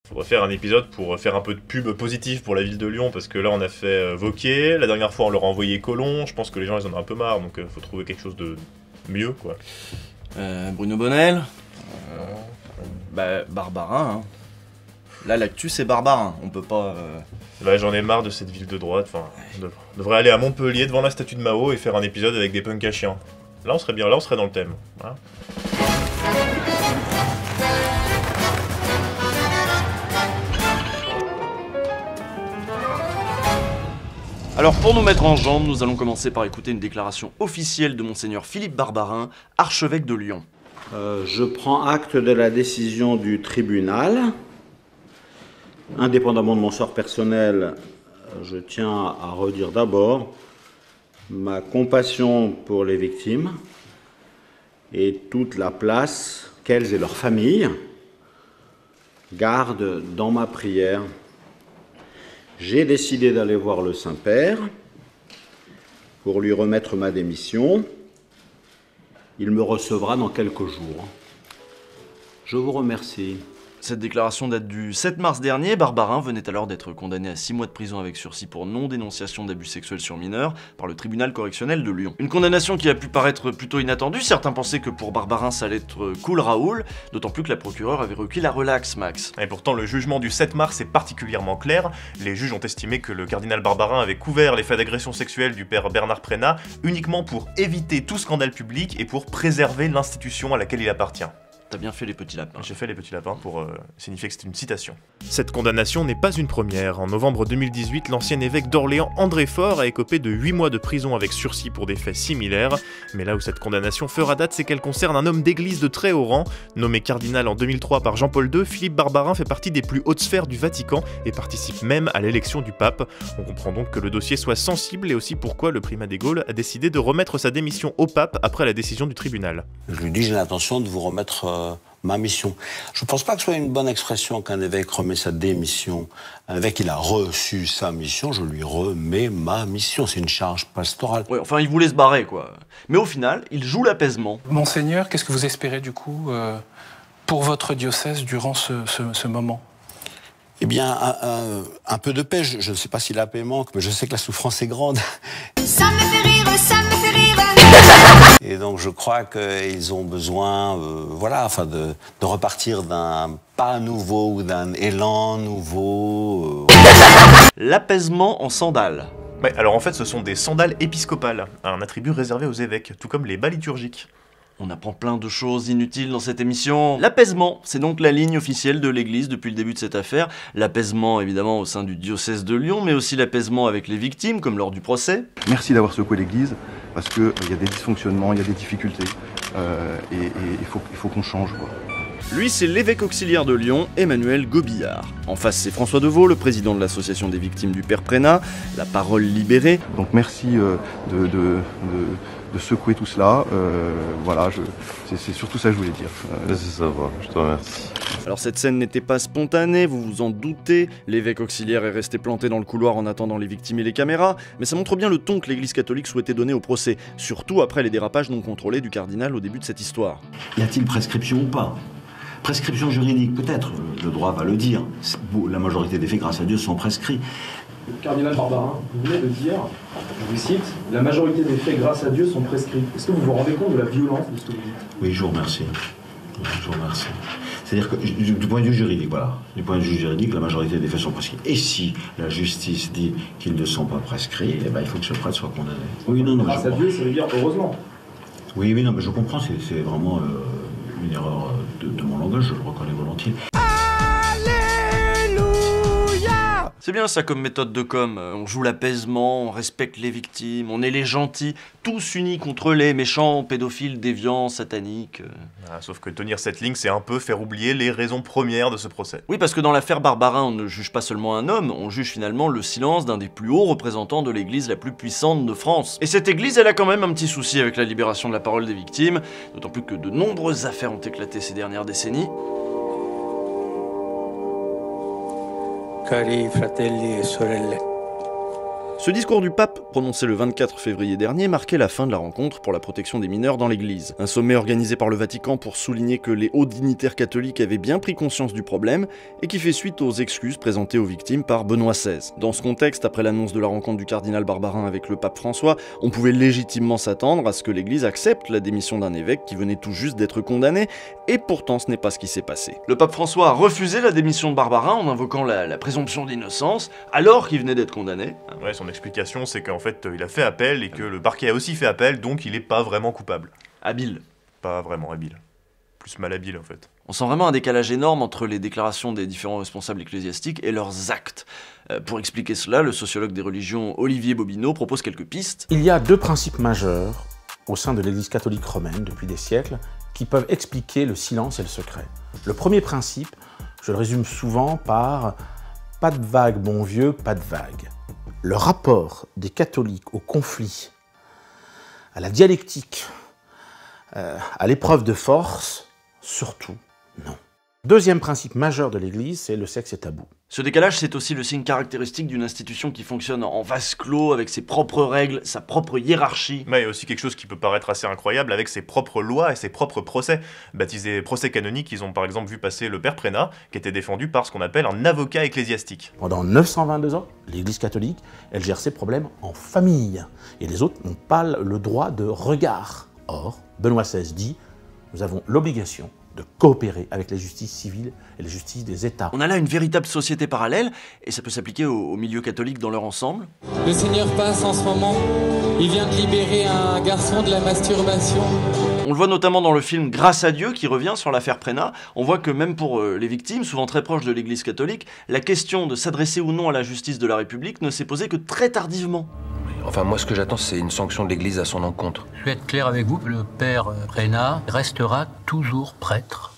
Faudrait faire un épisode pour faire un peu de pub positive pour la ville de Lyon, parce que là on a fait Vauquier, la dernière fois on leur a envoyé Colomb, je pense que les gens ils en ont un peu marre, donc faut trouver quelque chose de mieux quoi. Bruno Bonnel. Barbarin. Hein. Là l'actu c'est Barbarin, on peut pas... Là j'en ai marre de cette ville de droite, enfin, on devrait aller à Montpellier devant la statue de Mao et faire un épisode avec des punks à chiens. Là on serait bien, là on serait dans le thème. Voilà. Alors pour nous mettre en jambe, nous allons commencer par écouter une déclaration officielle de Monseigneur Philippe Barbarin, archevêque de Lyon. Je prends acte de la décision du tribunal. Indépendamment de mon sort personnel, je tiens à redire d'abord ma compassion pour les victimes et toute la place qu'elles et leurs familles gardent dans ma prière. J'ai décidé d'aller voir le Saint-Père pour lui remettre ma démission. Il me recevra dans quelques jours. Je vous remercie. Cette déclaration date du 7 mars dernier. Barbarin venait alors d'être condamné à 6 mois de prison avec sursis pour non-dénonciation d'abus sexuels sur mineurs par le tribunal correctionnel de Lyon. Une condamnation qui a pu paraître plutôt inattendue. Certains pensaient que pour Barbarin ça allait être cool Raoul, d'autant plus que la procureure avait requis la relaxe, Max. Et pourtant le jugement du 7 mars est particulièrement clair. Les juges ont estimé que le cardinal Barbarin avait couvert les faits d'agression sexuelle du père Bernard Prénat uniquement pour éviter tout scandale public et pour préserver l'institution à laquelle il appartient. T'as bien fait les petits lapins. J'ai fait les petits lapins pour signifier que c'était une citation. Cette condamnation n'est pas une première. En novembre 2018, l'ancien évêque d'Orléans André Faure a écopé de 8 mois de prison avec sursis pour des faits similaires. Mais là où cette condamnation fera date, c'est qu'elle concerne un homme d'église de très haut rang. Nommé cardinal en 2003 par Jean-Paul II, Philippe Barbarin fait partie des plus hautes sphères du Vatican et participe même à l'élection du pape. On comprend donc que le dossier soit sensible et aussi pourquoi le primat des Gaules a décidé de remettre sa démission au pape après la décision du tribunal. Je lui dis j'ai l'intention de vous remettre ma mission. Je ne pense pas que ce soit une bonne expression qu'un évêque remet sa démission. Un évêque, il a reçu sa mission, je lui remets ma mission. C'est une charge pastorale. Ouais, enfin, il voulait se barrer, quoi. Mais au final, il joue l'apaisement. Monseigneur, qu'est-ce que vous espérez, du coup, pour votre diocèse durant ce moment ? Eh bien, un peu de paix. Je ne sais pas si la paix manque, mais je sais que la souffrance est grande. Ça me fait rire, ça me fait rire. Et donc, je crois qu'ils ont besoin, de repartir d'un pas nouveau ou d'un élan nouveau. L'apaisement en sandales. Ouais, alors en fait, ce sont des sandales épiscopales, un attribut réservé aux évêques, tout comme les bas liturgiques. On apprend plein de choses inutiles dans cette émission. L'apaisement, c'est donc la ligne officielle de l'Église depuis le début de cette affaire. L'apaisement, évidemment, au sein du diocèse de Lyon, mais aussi l'apaisement avec les victimes, comme lors du procès. Merci d'avoir secoué l'Église, parce qu'il y a des dysfonctionnements, il y a des difficultés, et il faut qu'on change, quoi. Lui, c'est l'évêque auxiliaire de Lyon, Emmanuel Gobillard. En face, c'est François Deveau, le président de l'association des victimes du père Prénat, la parole libérée. Donc merci de secouer tout cela. C'est surtout ça que je voulais dire. Ça va, je te remercie. Alors cette scène n'était pas spontanée, vous vous en doutez, l'évêque auxiliaire est resté planté dans le couloir en attendant les victimes et les caméras, mais ça montre bien le ton que l'Église catholique souhaitait donner au procès, surtout après les dérapages non contrôlés du cardinal au début de cette histoire. Y a-t-il prescription ou pas ? Prescription juridique, peut-être, le droit va le dire. La majorité des faits, grâce à Dieu, sont prescrits. Cardinal Barbarin, vous venez de dire, je vous cite, « La majorité des faits, grâce à Dieu, sont prescrits ». Est-ce que vous vous rendez compte de la violence de ce que vous dites ? Oui, je vous remercie. Je vous remercie. C'est-à-dire que, du point de vue juridique, voilà, du point de vue juridique, la majorité des faits sont prescrits. Et si la justice dit qu'ils ne sont pas prescrits, eh ben, il faut que ce prêtre soit condamné. Oui, non, grâce à Dieu, ça veut dire heureusement. Oui, non, mais je comprends, c'est vraiment une erreur de mon langage, je le reconnais volontiers. C'est bien ça comme méthode de com, on joue l'apaisement, on respecte les victimes, on est les gentils, tous unis contre les méchants, pédophiles, déviants, sataniques. Ah, sauf que tenir cette ligne, c'est un peu faire oublier les raisons premières de ce procès. Oui, parce que dans l'affaire Barbarin, on ne juge pas seulement un homme, on juge finalement le silence d'un des plus hauts représentants de l'église la plus puissante de France. Et cette église, elle a quand même un petit souci avec la libération de la parole des victimes, d'autant plus que de nombreuses affaires ont éclaté ces dernières décennies. Cari fratelli e sorelle, Ce discours du pape, prononcé le 24 février dernier, marquait la fin de la rencontre pour la protection des mineurs dans l'église. Un sommet organisé par le Vatican pour souligner que les hauts dignitaires catholiques avaient bien pris conscience du problème et qui fait suite aux excuses présentées aux victimes par Benoît XVI. Dans ce contexte, après l'annonce de la rencontre du cardinal Barbarin avec le pape François, on pouvait légitimement s'attendre à ce que l'église accepte la démission d'un évêque qui venait tout juste d'être condamné, et pourtant ce n'est pas ce qui s'est passé. Le pape François a refusé la démission de Barbarin en invoquant la présomption d'innocence, alors qu'il venait d'être condamné. Ouais, son explication, c'est qu'en fait, il a fait appel et que le parquet a aussi fait appel, donc il est pas vraiment coupable. Habile. Pas vraiment habile. Plus malhabile, en fait. On sent vraiment un décalage énorme entre les déclarations des différents responsables ecclésiastiques et leurs actes. Pour expliquer cela, le sociologue des religions Olivier Bobineau propose quelques pistes. Il y a deux principes majeurs au sein de l'Église catholique romaine depuis des siècles qui peuvent expliquer le silence et le secret. Le premier principe, je le résume souvent par « pas de vague, bon vieux, pas de vague ». Le rapport des catholiques au conflit, à la dialectique, à l'épreuve de force, surtout non. Deuxième principe majeur de l'Église, c'est le sexe est tabou. Ce décalage, c'est aussi le signe caractéristique d'une institution qui fonctionne en vase clos, avec ses propres règles, sa propre hiérarchie. Mais il y a aussi quelque chose qui peut paraître assez incroyable, avec ses propres lois et ses propres procès. Baptisés procès canoniques, ils ont par exemple vu passer le père Prénat, qui était défendu par ce qu'on appelle un avocat ecclésiastique. Pendant 922 ans, l'Église catholique, elle gère ses problèmes en famille. Et les autres n'ont pas le droit de regard. Or, Benoît XVI dit, nous avons l'obligation de coopérer avec la justice civile et la justice des États. On a là une véritable société parallèle, et ça peut s'appliquer au milieu catholique dans leur ensemble. Le Seigneur passe en ce moment, il vient de libérer un garçon de la masturbation. On le voit notamment dans le film Grâce à Dieu, qui revient sur l'affaire Prénat. On voit que même pour les victimes, souvent très proches de l'Église catholique, la question de s'adresser ou non à la justice de la République ne s'est posée que très tardivement. Enfin, moi, ce que j'attends, c'est une sanction de l'Église à son encontre. Je vais être clair avec vous, le père Prénat restera toujours prêtre.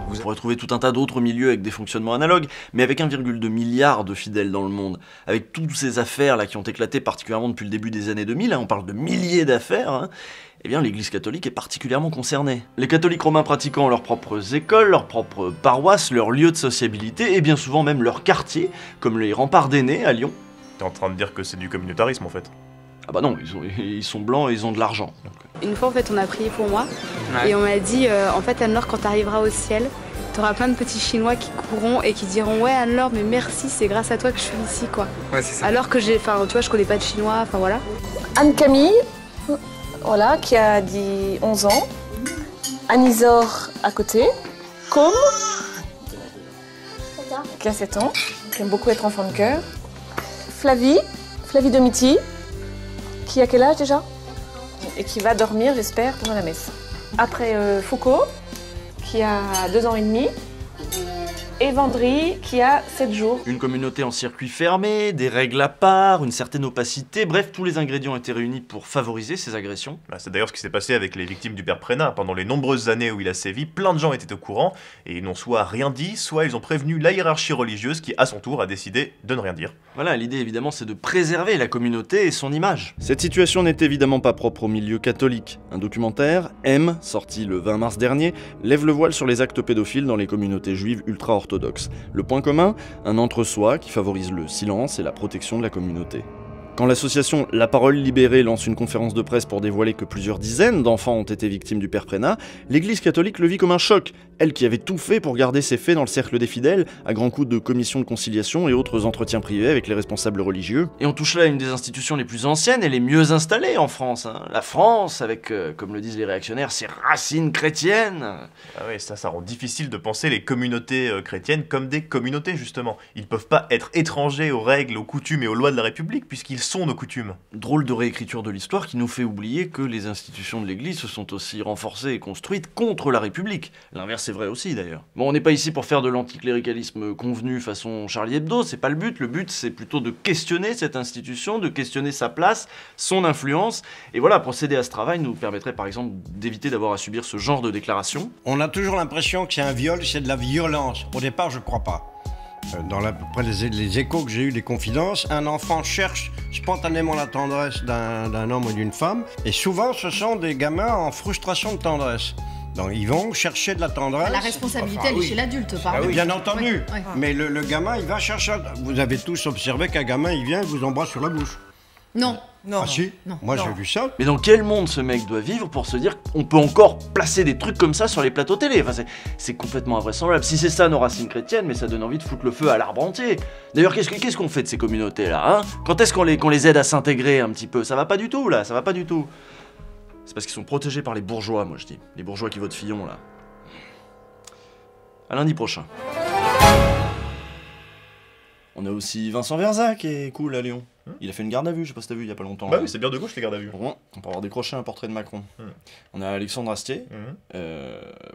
Vous pourrez trouver tout un tas d'autres milieux avec des fonctionnements analogues, mais avec 1,2 milliard de fidèles dans le monde, avec toutes ces affaires là qui ont éclaté particulièrement depuis le début des années 2000, on parle de milliers d'affaires, eh bien l'Église catholique est particulièrement concernée. Les catholiques romains pratiquant leurs propres écoles, leurs propres paroisses, leurs lieux de sociabilité, et bien souvent même leurs quartiers, comme les remparts d'Énée à Lyon. T'es en train de dire que c'est du communautarisme en fait? Ah bah non, ils sont blancs et ils ont de l'argent. Une fois en fait on a prié pour moi, et on m'a dit en fait Anne-Laure, quand t'arriveras au ciel, t'auras plein de petits Chinois qui courront et qui diront ouais Anne-Laure mais merci, c'est grâce à toi que je suis ici quoi. Ouais, c'est ça. Alors que tu vois, je connais pas de Chinois, enfin voilà. Anne-Camille, voilà, qui a dit 11 ans. Anisor à côté. Com, qui a 7 ans, qui aime beaucoup être enfant de cœur. Flavie Domiti, qui a quel âge déjà? Et qui va dormir, j'espère, pendant la messe. Après Foucault, qui a 2 ans et demi. Et Vendry, qui a 7 jours. Une communauté en circuit fermé, des règles à part, une certaine opacité, bref, tous les ingrédients ont été réunis pour favoriser ces agressions. C'est d'ailleurs ce qui s'est passé avec les victimes du père Prénat. Pendant les nombreuses années où il a sévi, plein de gens étaient au courant, et ils n'ont soit rien dit, soit ils ont prévenu la hiérarchie religieuse qui, à son tour, a décidé de ne rien dire. Voilà, l'idée évidemment c'est de préserver la communauté et son image. Cette situation n'est évidemment pas propre au milieu catholique. Un documentaire, M, sorti le 20 mars dernier, lève le voile sur les actes pédophiles dans les communautés juives ultra-orthodoxes. Le point commun, un entre-soi qui favorise le silence et la protection de la communauté. Quand l'association La Parole Libérée lance une conférence de presse pour dévoiler que plusieurs dizaines d'enfants ont été victimes du père Prénat, l'Église catholique le vit comme un choc. Elle qui avait tout fait pour garder ses faits dans le cercle des fidèles, à grands coups de commissions de conciliation et autres entretiens privés avec les responsables religieux. Et on touche là à une des institutions les plus anciennes et les mieux installées en France. La France, avec, comme le disent les réactionnaires, ses racines chrétiennes. Ah ouais, ça rend difficile de penser les communautés chrétiennes comme des communautés, justement. Ils peuvent pas être étrangers aux règles, aux coutumes et aux lois de la République, puisqu'ils sont nos coutumes. Drôle de réécriture de l'histoire qui nous fait oublier que les institutions de l'Église se sont aussi renforcées et construites contre la République. L'inverse est vrai aussi d'ailleurs. Bon, on n'est pas ici pour faire de l'anticléricalisme convenu façon Charlie Hebdo, c'est pas le but c'est plutôt de questionner cette institution, de questionner sa place, son influence, et voilà, procéder à ce travail nous permettrait par exemple d'éviter d'avoir à subir ce genre de déclaration. On a toujours l'impression que c'est un viol, c'est de la violence. Au départ, je crois pas. Dans après les échos que j'ai eu des confidences, un enfant cherche spontanément la tendresse d'un homme ou d'une femme, et souvent ce sont des gamins en frustration de tendresse. Donc ils vont chercher de la tendresse. La responsabilité, elle est chez l'adulte, pardon. Oui, bien entendu. Ouais. Mais le gamin, il va chercher... Vous avez tous observé qu'un gamin, il vient et vous embrasse sur la bouche. Non. Non. Ah si, moi j'ai vu ça. Mais dans quel monde ce mec doit vivre pour se dire qu'on peut encore placer des trucs comme ça sur les plateaux télé? Enfin, c'est complètement invraisemblable. Si c'est ça nos racines chrétiennes, mais ça donne envie de foutre le feu à l'arbre entier. D'ailleurs, qu'est-ce qu'on fait de ces communautés-là, hein? Quand est-ce qu'on les aide à s'intégrer un petit peu? Ça va pas du tout, là, ça va pas du tout. C'est parce qu'ils sont protégés par les bourgeois, moi je dis. Les bourgeois qui votent Fillon, là. À lundi prochain. On a aussi Vincent Verza qui est cool à Lyon. Il a fait une garde à vue, je sais pas si t'as vu il y a pas longtemps. Bah oui, c'est bien de gauche les gardes à vue. On peut avoir décroché un portrait de Macron. On a Alexandre Astier.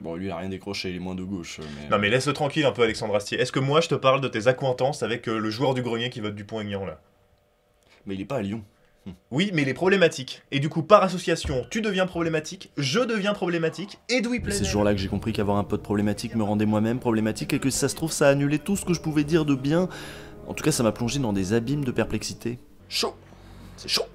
Bon, lui il a rien décroché, il est moins de gauche. Mais... Non mais laisse-le tranquille un peu Alexandre Astier. Est-ce que moi je te parle de tes accointances avec le joueur du grenier qui vote Dupont-Aignan là? Mais il est pas à Lyon. Oui, mais il est problématique. Et du coup, par association, tu deviens problématique, je deviens problématique, Edoui Plenel... C'est ce jour-là que j'ai compris qu'avoir un pote problématique me rendait moi-même problématique et que si ça se trouve, ça a annulé tout ce que je pouvais dire de bien. En tout cas, ça m'a plongé dans des abîmes de perplexité. Chaud. C'est chaud.